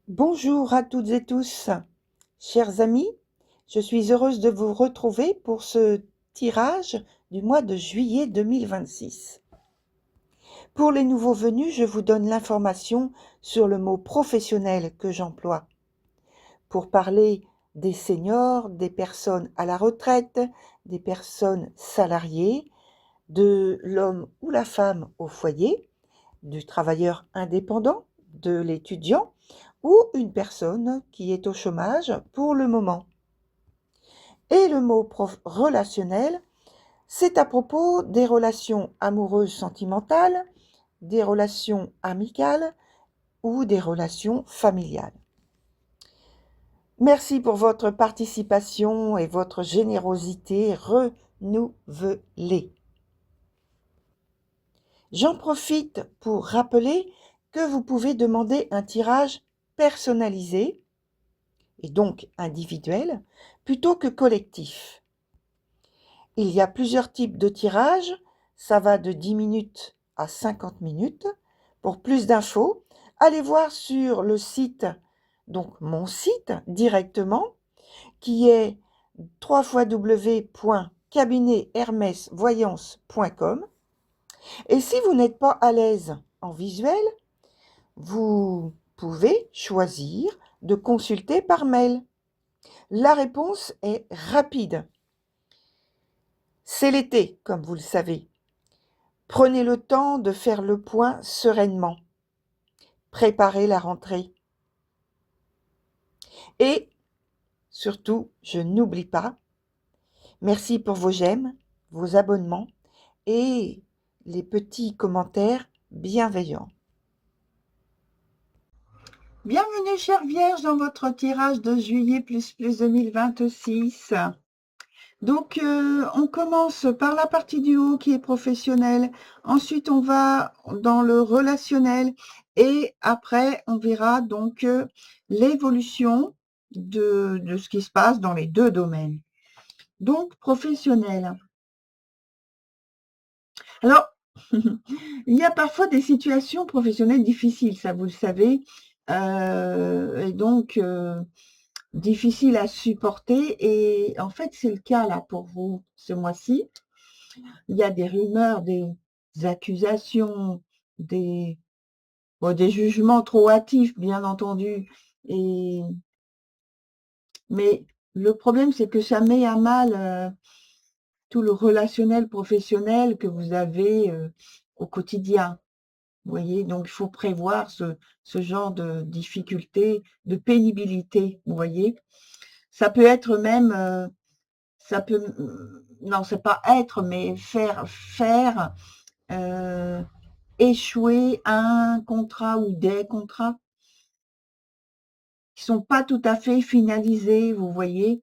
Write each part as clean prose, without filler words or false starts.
Bonjour à toutes et tous, chers amis, je suis heureuse de vous retrouver pour ce tirage du mois de juillet 2026. Pour les nouveaux venus, je vous donne l'information sur le mot professionnel que j'emploie pour parler des seniors, des personnes à la retraite, des personnes salariées, de l'homme ou la femme au foyer, du travailleur indépendant, de l'étudiant ou une personne qui est au chômage pour le moment. Et le mot relationnel, c'est à propos des relations amoureuses sentimentales, des relations amicales ou des relations familiales. Merci pour votre participation et votre générosité renouvelée. J'en profite pour rappeler que vous pouvez demander un tirage personnalisé, et donc individuel, plutôt que collectif. Il y a plusieurs types de tirages, ça va de 10 minutes à 50 minutes. Pour plus d'infos, allez voir sur le site, donc mon site directement, qui est www.cabinethermesvoyance.com. Et si vous n'êtes pas à l'aise en visuel, vous pouvez choisir de consulter par mail. La réponse est rapide. C'est l'été, comme vous le savez. Prenez le temps de faire le point sereinement. Préparez la rentrée. Et surtout, je n'oublie pas, merci pour vos j'aime, vos abonnements et les petits commentaires bienveillants. Bienvenue, chère Vierge, dans votre tirage de juillet plus 2026. Donc, on commence par la partie du haut qui est professionnelle. Ensuite, on va dans le relationnel. Et après, on verra donc l'évolution de ce qui se passe dans les deux domaines. Donc, professionnel. Alors, il y a parfois des situations professionnelles difficiles, ça vous le savez. Et donc, difficiles à supporter. Et en fait, c'est le cas là pour vous ce mois-ci. Il y a des rumeurs, des accusations, des jugements trop hâtifs, bien entendu. Mais le problème, c'est que ça met à mal tout le relationnel professionnel que vous avez au quotidien. Vous voyez, donc il faut prévoir ce genre de difficultés, de pénibilité, vous voyez. Ça peut être même, non, c'est pas être, mais faire échouer un contrat ou des contrats qui sont pas tout à fait finalisés, vous voyez.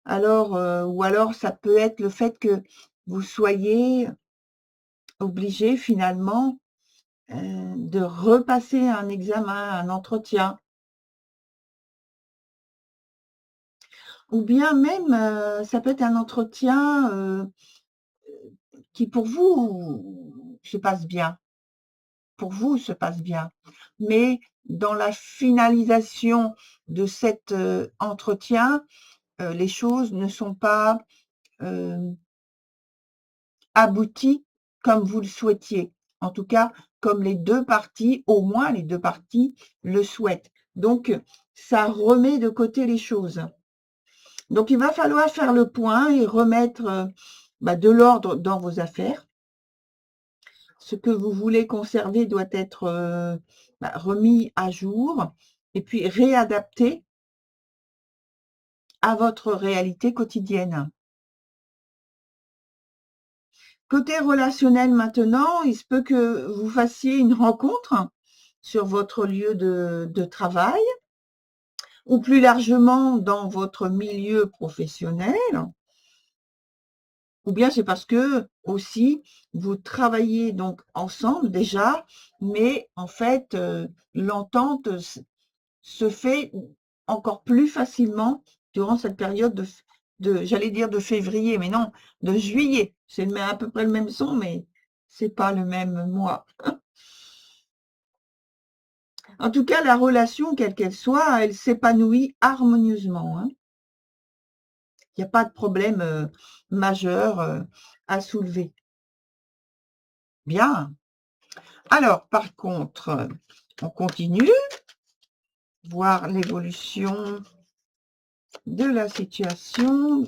Alors, ou alors ça peut être le fait que vous soyez obligé finalement de repasser un examen, un entretien. Ou bien même, ça peut être un entretien qui pour vous se passe bien. Pour vous se passe bien. Mais dans la finalisation de cet entretien, les choses ne sont pas abouties comme vous le souhaitiez. En tout cas, comme les deux parties, au moins les deux parties, le souhaitent. Donc, ça remet de côté les choses. Donc, il va falloir faire le point et remettre de l'ordre dans vos affaires. Ce que vous voulez conserver doit être remis à jour et puis réadapté à votre réalité quotidienne. Côté relationnel maintenant, il se peut que vous fassiez une rencontre sur votre lieu de travail ou plus largement dans votre milieu professionnel, ou bien c'est parce que aussi vous travaillez donc ensemble déjà, mais en fait l'entente se fait encore plus facilement durant cette période j'allais dire de février, mais non, de juillet. C'est à peu près le même son, mais c'est pas le même mois. En tout cas, la relation, quelle qu'elle soit, elle s'épanouit harmonieusement, hein. Il n'y a pas de problème majeur à soulever. Bien. Alors, par contre, on continue, voir l'évolution de la situation,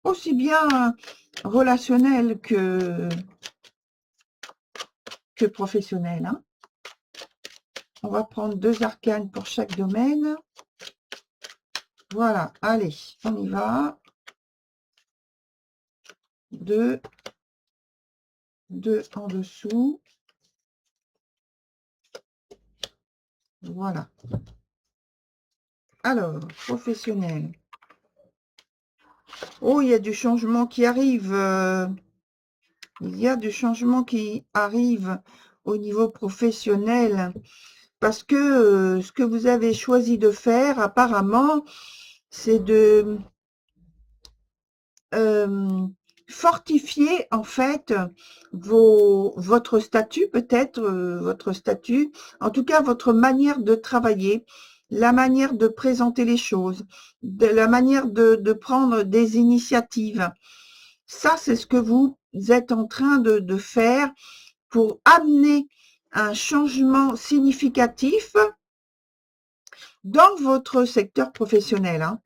aussi bien relationnelle que professionnelle, hein. On va prendre 2 arcanes pour chaque domaine. Voilà, allez, on y va. 2 en dessous. Voilà. Alors, professionnel. Oh, il y a du changement qui arrive. Il y a du changement qui arrive au niveau professionnel. Parce que ce que vous avez choisi de faire, apparemment, c'est de fortifier, en fait, votre statut, peut-être, votre statut, en tout cas, votre manière de travailler, la manière de présenter les choses, la manière de prendre des initiatives. Ça, c'est ce que vous êtes en train de faire pour amener un changement significatif dans votre secteur professionnel, hein.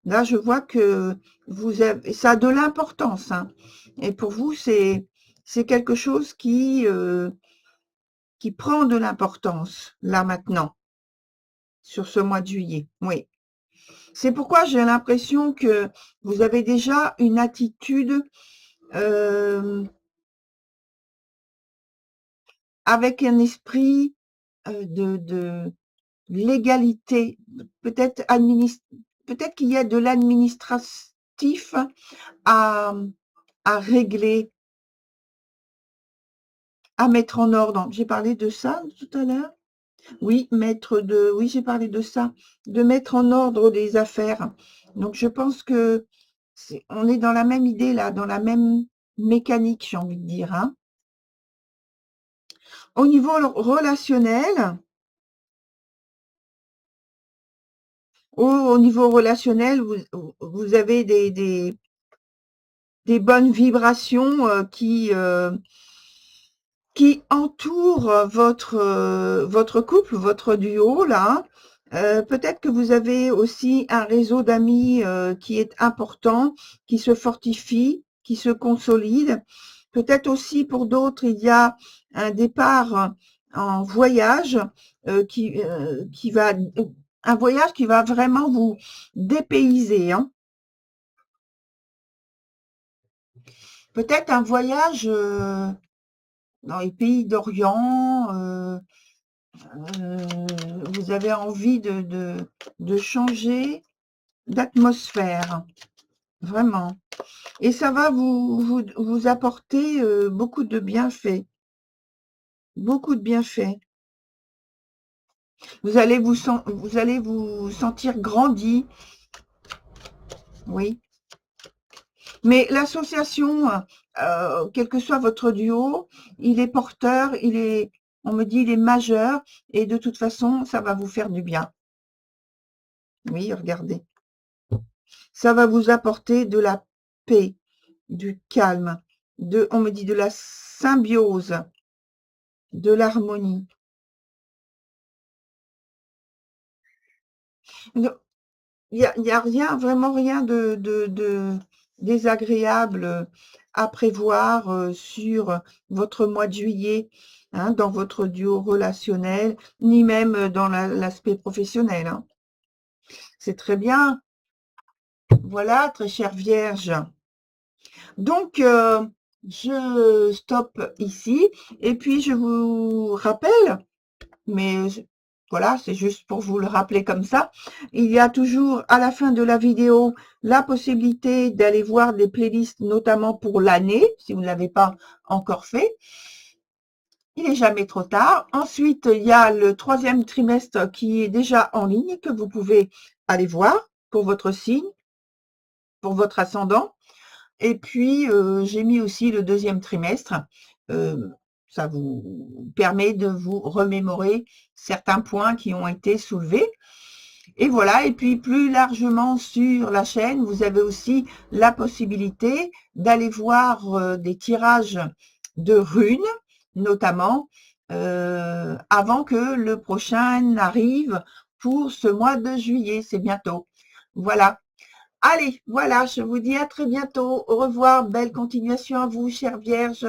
Là, je vois que vous avez, ça a de l'importance, hein. Et pour vous, c'est quelque chose qui prend de l'importance, là, maintenant, sur ce mois de juillet. Oui. C'est pourquoi j'ai l'impression que vous avez déjà une attitude avec un esprit de l'égalité, peut-être peut-être qu'il y a de l'administratif à, régler, à mettre en ordre. J'ai parlé de ça tout à l'heure. Oui, oui, j'ai parlé de ça, de mettre en ordre des affaires. Donc, je pense que on est dans la même idée là, dans la même mécanique, j'ai envie de dire, hein. Au niveau relationnel, au niveau relationnel, vous avez des bonnes vibrations qui entourent votre couple, votre duo là. Peut-être que vous avez aussi un réseau d'amis qui est important, qui se fortifie, qui se consolide. Peut-être aussi pour d'autres, il y a un départ en voyage qui va un voyage qui va vraiment vous dépayser, hein. Peut-être un voyage dans les pays d'Orient. Vous avez envie de changer d'atmosphère, vraiment. Et ça va vous apporter beaucoup de bienfaits. Beaucoup de bienfaits. Vous allez vous sentir grandi. Oui. Mais l'association, quel que soit votre duo, il est porteur, on me dit, il est majeur, et de toute façon, ça va vous faire du bien. Oui, regardez. Ça va vous apporter de la paix, du calme, on me dit de la symbiose, de l'harmonie. Il y a rien, vraiment rien de désagréable à prévoir sur votre mois de juillet, hein, dans votre duo relationnel, ni même dans l'aspect professionnel, hein. C'est très bien. Voilà, très chère Vierge. Donc, je stoppe ici et puis je vous rappelle, mais voilà, c'est juste pour vous le rappeler comme ça. Il y a toujours à la fin de la vidéo la possibilité d'aller voir des playlists, notamment pour l'année, si vous ne l'avez pas encore fait. Il n'est jamais trop tard. Ensuite, il y a le 3e trimestre qui est déjà en ligne, que vous pouvez aller voir pour votre signe, pour votre ascendant. Et puis, j'ai mis aussi le 2e trimestre ça vous permet de vous remémorer certains points qui ont été soulevés. Et voilà, et puis plus largement sur la chaîne, vous avez aussi la possibilité d'aller voir des tirages de runes, notamment, avant que le prochain n'arrive pour ce mois de juillet, c'est bientôt. Voilà. Allez, voilà, je vous dis à très bientôt. Au revoir, belle continuation à vous, chère Vierge.